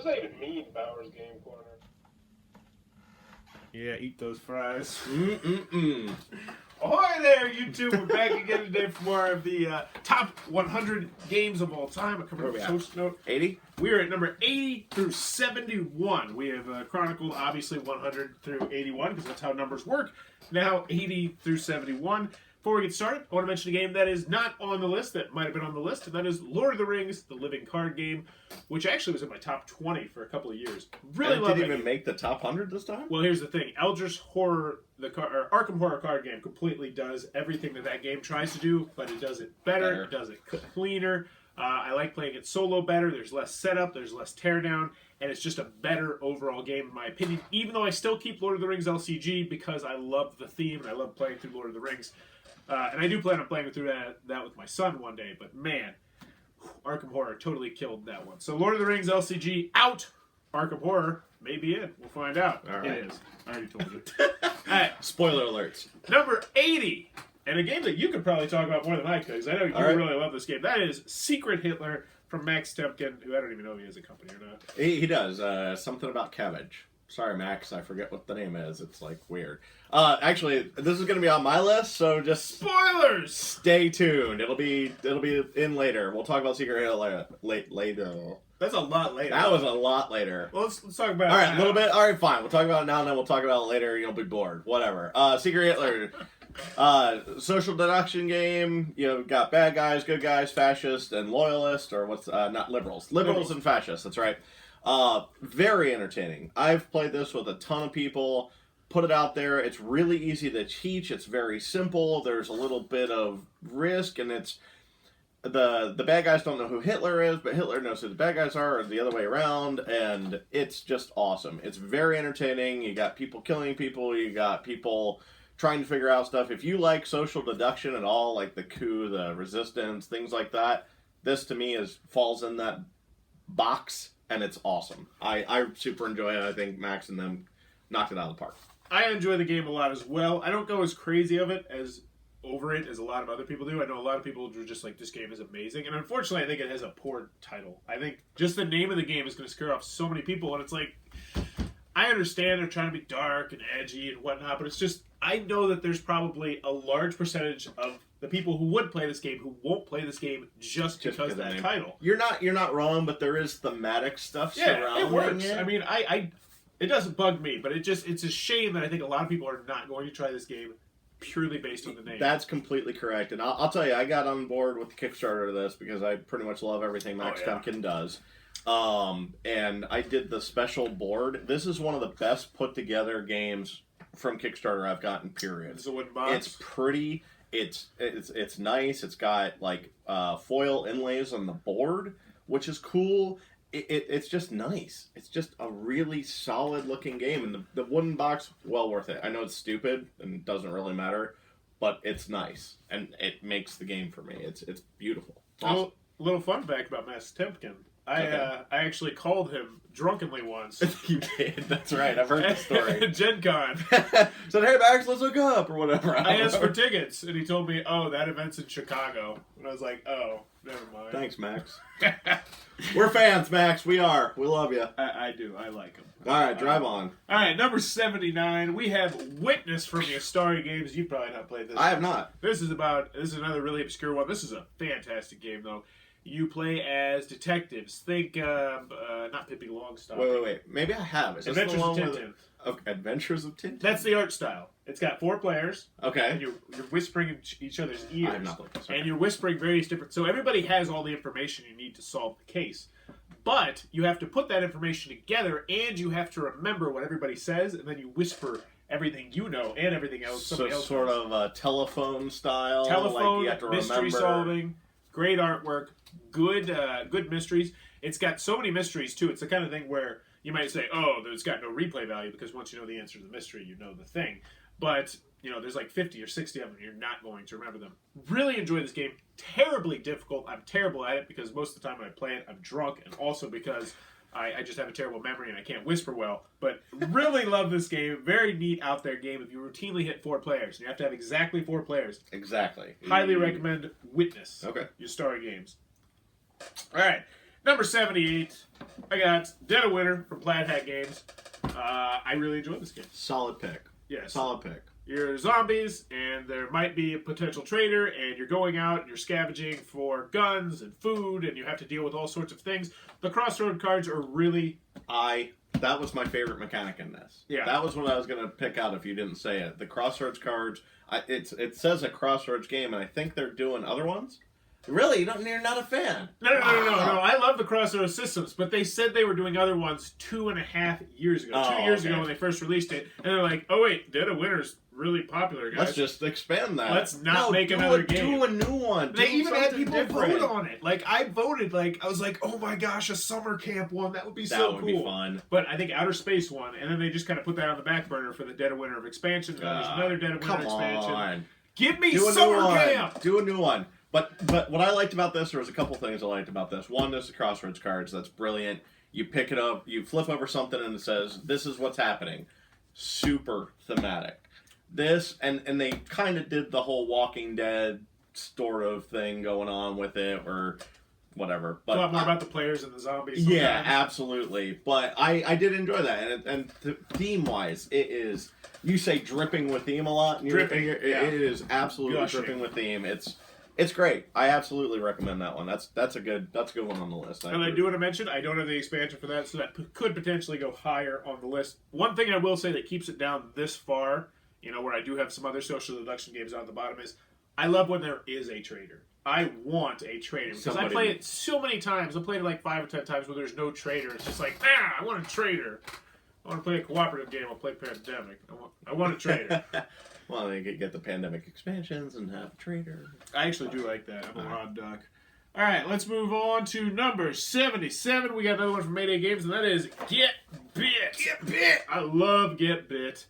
does that even mean, Bowers Game Corner? Yeah, eat those fries. Mm-mm-mm. Ahoy there, YouTube! We're back again today for more of the top 100 games of all time. I covered the post note. 80? We are at number 80 through 71. We have chronicled, obviously, 100 through 81, because that's how numbers work. Now, 80 through 71. Before we get started, I want to mention a game that is not on the list, that might have been on the list, and that is Lord of the Rings, the living card game, which actually was in my top 20 for a couple of years. Really love it. Didn't even make the top 100 this time? Well, here's the thing. Eldritch Horror, or Arkham Horror card game, completely does everything that game tries to do, but it does it better. It does it cleaner. I like playing it solo better. There's less setup. There's less teardown. And it's just a better overall game, in my opinion, even though I still keep Lord of the Rings LCG because I love the theme and I love playing through Lord of the Rings. And I do plan on playing through that with my son one day, but man, Arkham Horror totally killed that one. So Lord of the Rings LCG out. Arkham Horror may be in. We'll find out. All right. It is. I already told you. All right. Spoiler alerts. Number 80. And a game that you could probably talk about more than I could, because I know you really love this game. That is Secret Hitler from Max Temkin, who I don't even know if he has a company or not. He does. Something about cabbage. Sorry, Max. I forget what the name is. It's like weird. Actually, this is going to be on my list, so just spoilers. Stay tuned. It'll be in later. We'll talk about Secret Hitler later. That's a lot later. That was a lot later. Well, let's talk about it. All right, a little bit. All right, fine. We'll talk about it now, and then we'll talk about it later. You'll be bored. Whatever. Secret Hitler. Social deduction game. You know, got bad guys, good guys, fascist, and loyalist, or what's not liberals. Liberals and fascists. That's right. Very entertaining. I've played this with a ton of people. Put it out there. It's really easy to teach. It's very simple. There's a little bit of risk, and it's the bad guys don't know who Hitler is, but Hitler knows who the bad guys are, or the other way around, and it's just awesome. It's very entertaining. You got people killing people. You got people trying to figure out stuff. If you like social deduction at all, like the coup, the resistance, things like that, this to me falls in that box, and it's awesome. I super enjoy it. I think Max and them knocked it out of the park. I enjoy the game a lot as well. I don't go as crazy as a lot of other people do. I know a lot of people are just like, this game is amazing. And unfortunately, I think it has a poor title. I think just the name of the game is going to scare off so many people. And it's like, I understand they're trying to be dark and edgy and whatnot, but it's just, I know that there's probably a large percentage of the people who would play this game who won't play this game just because of that title. You're not wrong, but there is thematic stuff surrounding it works. it. I mean, it doesn't bug me, but it's a shame that I think a lot of people are not going to try this game purely based on the name. That's completely correct. And I'll tell you, I got on board with the Kickstarter of this because I pretty much love everything Max Temkin does. And I did the special board. This is one of the best put together games from Kickstarter I've gotten, period. It's a wooden box. It's pretty. It's nice. It's got like foil inlays on the board, which is cool. It's just nice. It's just a really solid looking game, and the wooden box, well worth it. I know it's stupid and doesn't really matter, but it's nice and it makes the game for me. It's beautiful. It's awesome. Little fun fact about Max Temkin. I actually called him drunkenly once. You did. That's right. I've heard the story. Gen Con. Said, hey, Max, let's hook up, or whatever. I asked for tickets, and he told me, oh, that event's in Chicago. And I was like, oh, never mind. Thanks, Max. We're fans, Max. We are. We love you. I do. I like him. All right, drive on. All right, number 79. We have Witness from the Astari Games. You've probably not played this. I have not. This is another really obscure one. This is a fantastic game, though. You play as detectives. Think, not Pippi Longstocking. Wait. Maybe I have. Is Adventures of Tintin. Adventures of Tintin? That's the art style. It's got 4 players. Okay. And you're whispering in each other's ears. I have not played this. Okay. And you're whispering various different... So everybody has all the information you need to solve the case. But you have to put that information together, and you have to remember what everybody says, and then you whisper everything you know and everything else. So sort of a telephone style. Telephone, like you have to mystery remember. solving, great artwork, good mysteries. It's got so many mysteries too. It's the kind of thing where you might say, "Oh, it's got no replay value," because once you know the answer to the mystery, you know the thing. But there's like 50 or 60 of them. You're not going to remember them. Really enjoy this game. Terribly difficult. I'm terrible at it because most of the time when I play it, I'm drunk, and also because I just have a terrible memory and I can't whisper well. But really love this game. Very neat out there game. If you routinely hit 4 players, you have to have exactly 4 players. Exactly. Highly recommend Witness. Okay. Your Story Games. All right. Number 78, I got Dead of Winter from Plaid Hat Games. I really enjoyed this game. Solid pick. Yes. Solid pick. You're zombies, and there might be a potential traitor, and you're going out and you're scavenging for guns and food, and you have to deal with all sorts of things. The crossroad cards are really... That was my favorite mechanic in this. Yeah. That was what I was going to pick out if you didn't say it. The crossroads cards, it says a crossroads game, and I think they're doing other ones. Really? You're not a fan? No. I love the crossroads systems, but they said they were doing other ones 2.5 years ago. 2 years ago when they first released it, and they're like, oh wait, Dead of Winter's really popular, guys. Let's just expand that. Let's not make another game. Do a new one. They even had people different. vote on it. Like, I voted. Like, I was like, oh my gosh, a summer camp one. That would be so cool. That would be fun. But I think Outer Space one, and then they just kind of put that on the back burner for the Dead of Winter of expansion. And there's another Dead of Winter expansion. On. Give me summer camp. Do a new one. But what I liked about this, there was a couple things I liked about this. One is the crossroads cards. That's brilliant. You pick it up, you flip over something, and it says, this is what's happening. Super thematic. This, and they kind of did the whole Walking Dead sort of thing going on with it, or whatever. But a lot more about the players and the zombies. Yeah, absolutely. But I did enjoy that. And theme-wise, it is, you say dripping with theme a lot. And dripping, It is absolutely gushing. dripping with theme. It's great. I absolutely recommend that one. That's a good one on the list. And I do want to mention, I don't have the expansion for that, so that could potentially go higher on the list. One thing I will say that keeps it down this far, where I do have some other social deduction games on the bottom, is I love when there is a traitor. I want a traitor because I play it so many times. I played it like 5 or 10 times where there's no traitor. It's just like, I want a traitor. I want to play a cooperative game. I'll play Pandemic. I want a traitor. Well, they could get the Pandemic expansions and have a traitor. I actually do like that. I'm a hot duck. All right, let's move on to number 77. We got another one from Mayday Games, and that is Get Bit. Get Bit! I love Get Bit.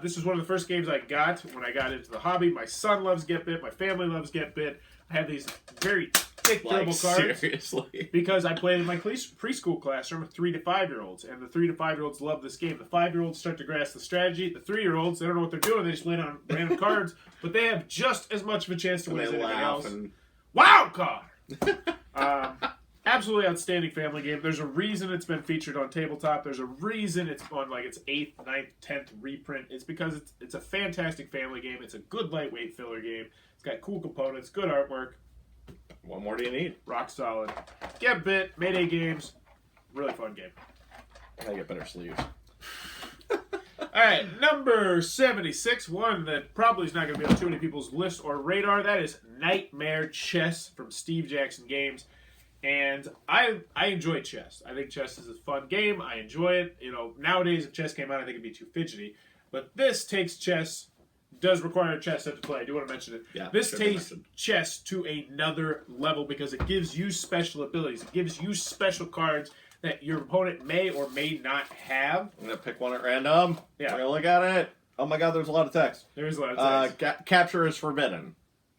This is one of the first games I got when I got into the hobby. My son loves Get Bit. My family loves Get Bit. I have these very thick durable cards. Seriously? Because I played in my preschool classroom with 3 to 5-year-olds, and the 3 to 5-year-olds love this game. The 5-year-olds start to grasp the strategy. The 3-year-olds, they don't know what they're doing. They just lay down random cards, but they have just as much of a chance to win as anything else. Wild card! Absolutely outstanding family game. There's a reason it's been featured on tabletop. There's a reason it's on like its 8th, 9th, 10th reprint. It's because it's a fantastic family game. It's a good lightweight filler game. It's got cool components, good artwork. What more do you need? Rock solid. Get Bit, Mayday Games. Really fun game. I get better sleeves. Alright, number 76. One that probably is not going to be on too many people's list or radar. That is Nightmare Chess from Steve Jackson Games. And I enjoy chess. I think chess is a fun game. I enjoy it. Nowadays if chess came out, I think it'd be too fidgety. But this takes chess... does require a chess set to play. I do want to mention it. Yeah, this takes chess to another level because it gives you special abilities. It gives you special cards that your opponent may or may not have. I'm going to pick one at random. Yeah. We're going to look at it. Oh my god, there's a lot of text. There is a lot of text. Capture is forbidden.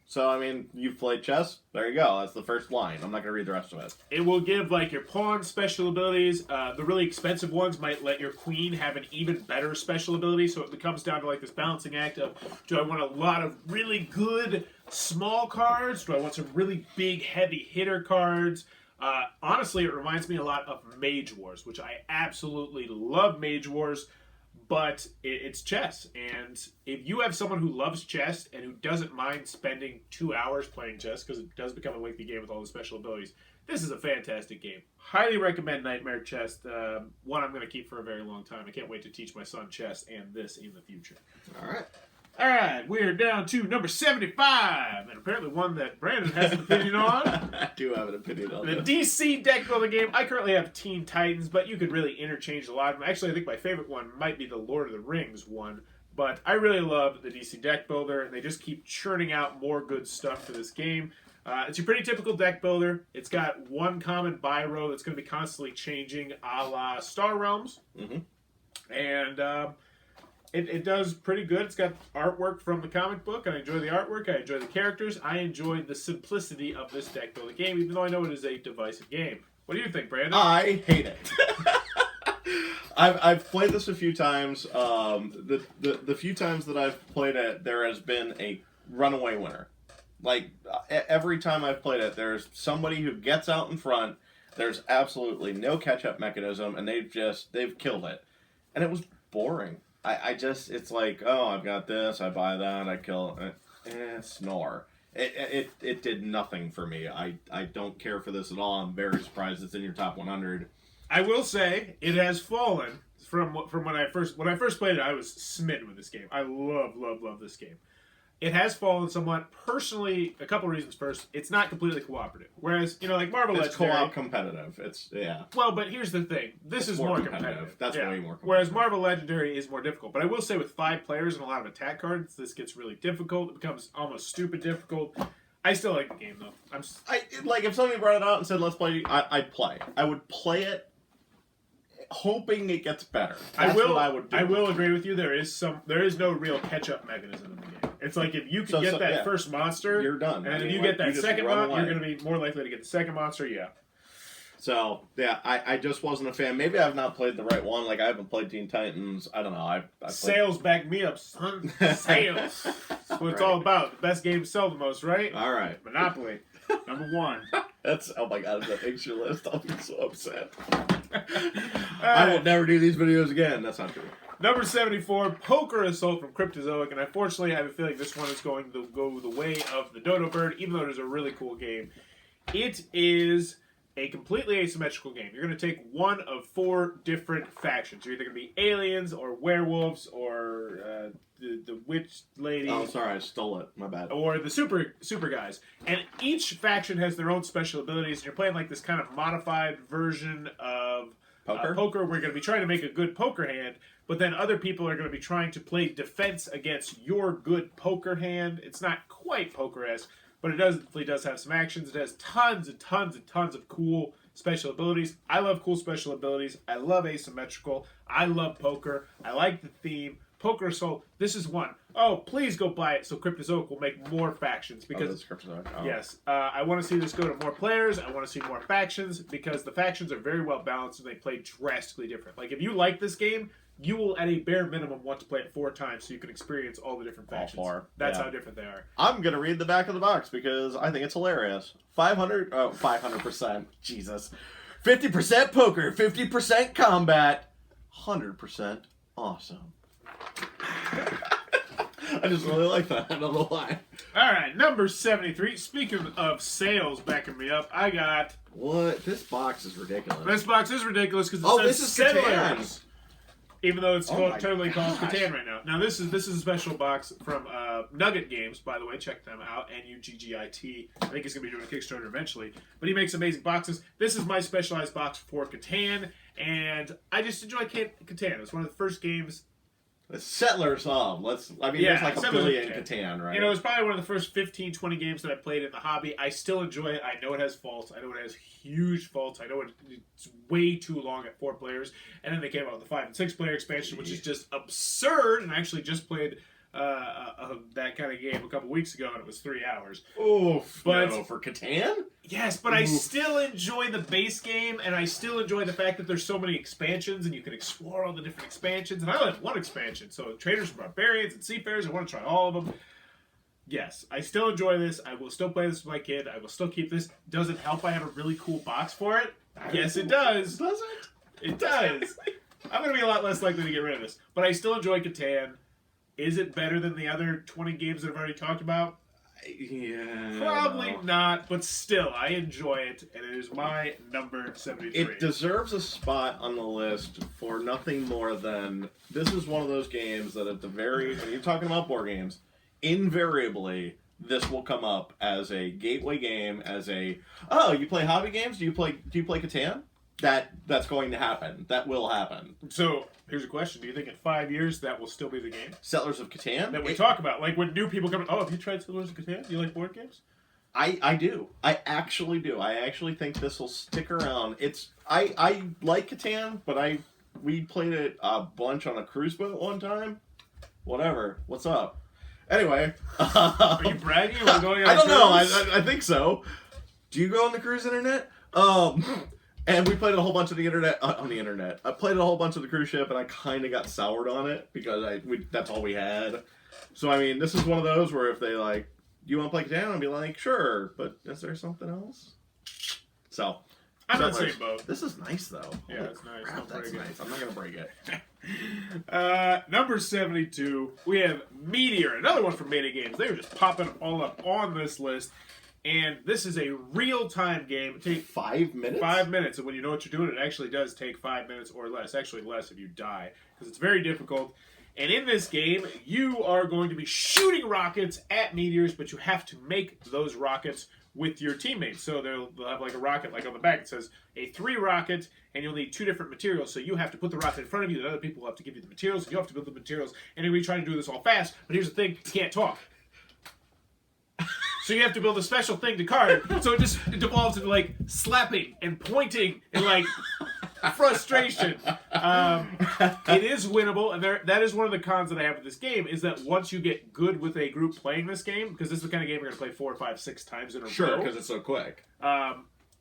So, I mean, you've played chess. There you go. That's the first line. I'm not going to read the rest of it. It will give, like, your pawn special abilities. The really expensive ones might let your queen have an even better special ability. So it comes down to, like, this balancing act of, do I want a lot of really good small cards? Do I want some really big, heavy hitter cards? Honestly, it reminds me a lot of Mage Wars, which I absolutely love Mage Wars. But it's chess, and if you have someone who loves chess and who doesn't mind spending 2 hours playing chess, because it does become a lengthy game with all the special abilities, this is a fantastic game. Highly recommend Nightmare Chess. One I'm going to keep for a very long time. I can't wait to teach my son chess and this in the future. All right. All right, we're down to number 75, and apparently one that Brandon has an opinion on. I do have an opinion on The this. DC deck building game. I currently have Teen Titans, but you could really interchange a lot of them. Actually, I think my favorite one might be the Lord of the Rings one, but I really love the DC deck builder, and they just keep churning out more good stuff for this game. It's your pretty typical deck builder. It's got one common buy row that's going to be constantly changing, a la Star Realms. Mm-hmm. And it does pretty good. It's got artwork from the comic book. I enjoy the artwork. I enjoy the characters. I enjoy the simplicity of this deck building game, even though I know it is a divisive game. What do you think, Brandon? I hate it. I've played this a few times. The few times that I've played it, there has been a runaway winner. Like, every time I've played it, there's somebody who gets out in front. There's absolutely no catch-up mechanism, and they've killed it. And it was boring. It's like, oh, I've got this, I buy that, I kill it. Snore. It did nothing for me. I don't care for this at all. I'm very surprised it's in your top 100. I will say, it has fallen from when I first played it. I was smitten with this game. I love this game. It has fallen somewhat. Personally, a couple reasons. First, it's not completely cooperative. Whereas, like Marvel It's Legendary... co-op competitive. Yeah. Well, but here's the thing. This is more competitive. That's way more competitive. Whereas Marvel Legendary is more difficult. But I will say with 5 players and a lot of attack cards, this gets really difficult. It becomes almost stupid difficult. I still like the game, though. If somebody brought it out and said, let's play, I'd play. I would play it hoping it gets better. That's what I would do. I will agree with you. There is no real catch-up mechanism in the game. It's like if you can get that first monster, you're done. And if you get that second monster, you're going to be more likely to get the second monster, yeah. So, yeah, I just wasn't a fan. Maybe I've not played the right one. Like, I haven't played Teen Titans. I don't know. I Sales back me up, son. Sales. That's what it's all about. The best games sell the most, right? All right. Monopoly. Number 1. Oh my god, if that makes your list, I'll be so upset. I will never do these videos again. That's not true. Number 74, Poker Assault from Cryptozoic, and unfortunately I have a feeling this one is going to go the way of the Dodo Bird, even though it is a really cool game. It is a completely asymmetrical game. You're going to take one of 4 different factions. You're either going to be aliens, or werewolves, or the witch lady. Oh, sorry, I stole it. My bad. Or the super guys. And each faction has their own special abilities, and you're playing like this kind of modified version of poker. We're going to be trying to make a good poker hand, but then other people are going to be trying to play defense against your good poker hand. It's not quite poker-esque, but it definitely does have some actions. It has tons and tons and tons of cool special abilities. I love cool special abilities. I love asymmetrical. I love poker. I like the theme. Poker Assault, this is one. Oh, please go buy it so Cryptozoic will make more factions. Because yes, I want to see this go to more players. I want to see more factions because the factions are very well balanced and they play drastically different. Like, if you like this game, you will, at a bare minimum, want to play it 4 times so you can experience all the different factions. All 4. That's how different they are. I'm going to read the back of the box because I think it's hilarious. 500%. Jesus. 50% poker, 50% combat, 100% awesome. I just really like that. I don't know why. Alright, number 73. Speaking of sales backing me up, I got... What? This box is ridiculous. This box is ridiculous because it says this is Settlers. Even though it's totally called gosh. Catan right now. Now, this is a special box from Nugget Games, by the way. Check them out. Nuggit. I think he's going to be doing a Kickstarter eventually. But he makes amazing boxes. This is my specialized box for Catan, and I just enjoy Catan. It was one of the first games... Settlers of. There's like a billion Catan, right? It's probably one of the first 15, 20 games that I played in the hobby. I still enjoy it. I know it has faults. I know it has huge faults. I know it's way too long at 4 players. And then they came out with the 5 and 6 player expansion, which is just absurd. And I actually just played that kind of game a couple weeks ago, and it was 3 hours. Oof. No, for Catan? Yes, but I still enjoy the base game, and I still enjoy the fact that there's so many expansions, and you can explore all the different expansions. And I only have 1 expansion, so Traders and Barbarians and Seafarers, I want to try all of them. Yes, I still enjoy this. I will still play this with my kid. I will still keep this. Does it help I have a really cool box for it? Yes, it does. Does it? It does. I'm going to be a lot less likely to get rid of this. But I still enjoy Catan. Is it better than the other 20 games that I've already talked about? Yeah. Probably not, but still, I enjoy it, and it is my number 73. It deserves a spot on the list for nothing more than this is one of those games that when you're talking about board games, invariably this will come up as a gateway game, you play hobby games? Do you play Catan? That's going to happen. That will happen. So, here's a question. Do you think in 5 years that will still be the game? Settlers of Catan? That we talk about. Like when new people come in, have you tried Settlers of Catan? Do you like board games? I do. I actually do. I actually think this will stick around. I like Catan, but we played it a bunch on a cruise boat one time. Whatever. What's up? Anyway. Are you bragging? Or going on I don't know. I think so. Do you go on the cruise internet? And we played a whole bunch of the internet on the internet. I played a whole bunch of the cruise ship, and I kind of got soured on it because that's all we had. So I mean, this is one of those where if they like, you want to play Catan, I'd be like, sure, but is there something else? So, I'm in the Settlers. same boat. This is nice though. Yeah, Holy it's nice. crap, Don't that's break it. nice. I'm not gonna break it. Number 72, we have Meteor, another one from Meta Games. They were just popping all up on this list. And this is a real-time game. It takes 5 minutes? 5 minutes, and when you know what you're doing, it actually does take 5 minutes or less. Actually less if you die, because it's very difficult. And in this game, you are going to be shooting rockets at meteors, but you have to make those rockets with your teammates. So they'll have like a rocket, like on the back it says a 3 rocket, and you'll need 2 different materials. So you have to put the rocket in front of you, and other people will have to give you the materials, and you have to build the materials. And you're trying to do this all fast, but here's the thing, you can't talk. So you have to build a special thing to card. So it devolves into like slapping and pointing and like frustration. It is winnable, and that is one of the cons that I have with this game, is that once you get good with a group playing this game, because this is the kind of game you're going to play 4, 5, 6 times in a row. Sure, because it's so quick.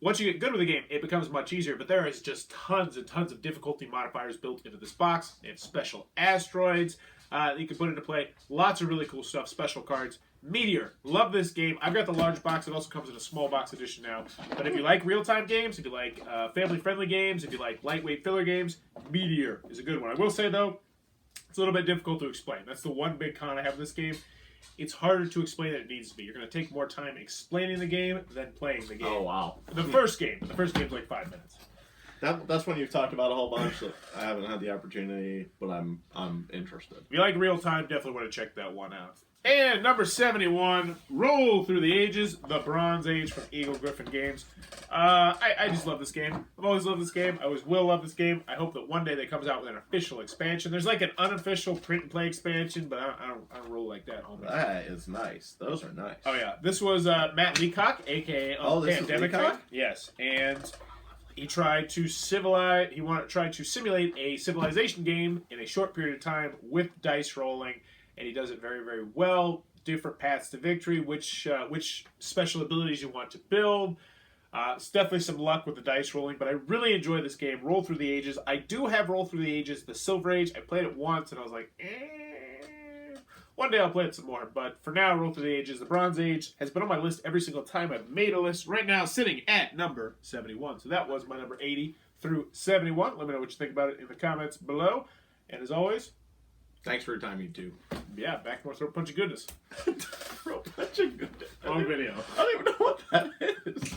Once you get good with the game, it becomes much easier, but there is just tons and tons of difficulty modifiers built into this box. They have special asteroids that you can put into play. Lots of really cool stuff, special cards. Meteor, love this game. I've got the large box. It also comes in a small box edition now. But if you like real-time games, if you like family-friendly games, if you like lightweight filler games, Meteor is a good one. I will say, though, it's a little bit difficult to explain. That's the one big con I have with this game. It's harder to explain than it needs to be. You're going to take more time explaining the game than playing the game. Oh, wow. The first game's like 5 minutes. That's when you've talked about a whole bunch that I haven't had the opportunity, but I'm interested. If you like real-time, definitely want to check that one out. And number 71, Roll Through the Ages, the Bronze Age from Eagle Griffin Games. I just love this game. I've always loved this game. I always will love this game. I hope that one day they comes out with an official expansion. There's like an unofficial print-and-play expansion, but I don't roll like that, homie. That is nice. Those are nice. Oh, yeah. This was Matt Leacock, a.k.a. This is Pandemic Leacock? Fan. Yes. And he tried to simulate a civilization game in a short period of time with dice rolling. And he does it very, very well. Different paths to victory, which special abilities you want to build. It's definitely some luck with the dice rolling, but I really enjoy this game, Roll Through the Ages. I do have Roll Through the Ages, the Silver Age. I played it once, and I was like, One day I'll play it some more, but for now, Roll Through the Ages. The Bronze Age has been on my list every single time I've made a list. Right now, sitting at number 71. So that was my number 80 through 71. Let me know what you think about it in the comments below. And as always, Thanks for your time, you two. yeah, back more Throw Punch of Goodness. Throw punch of goodness. Long video. I don't even know what that is.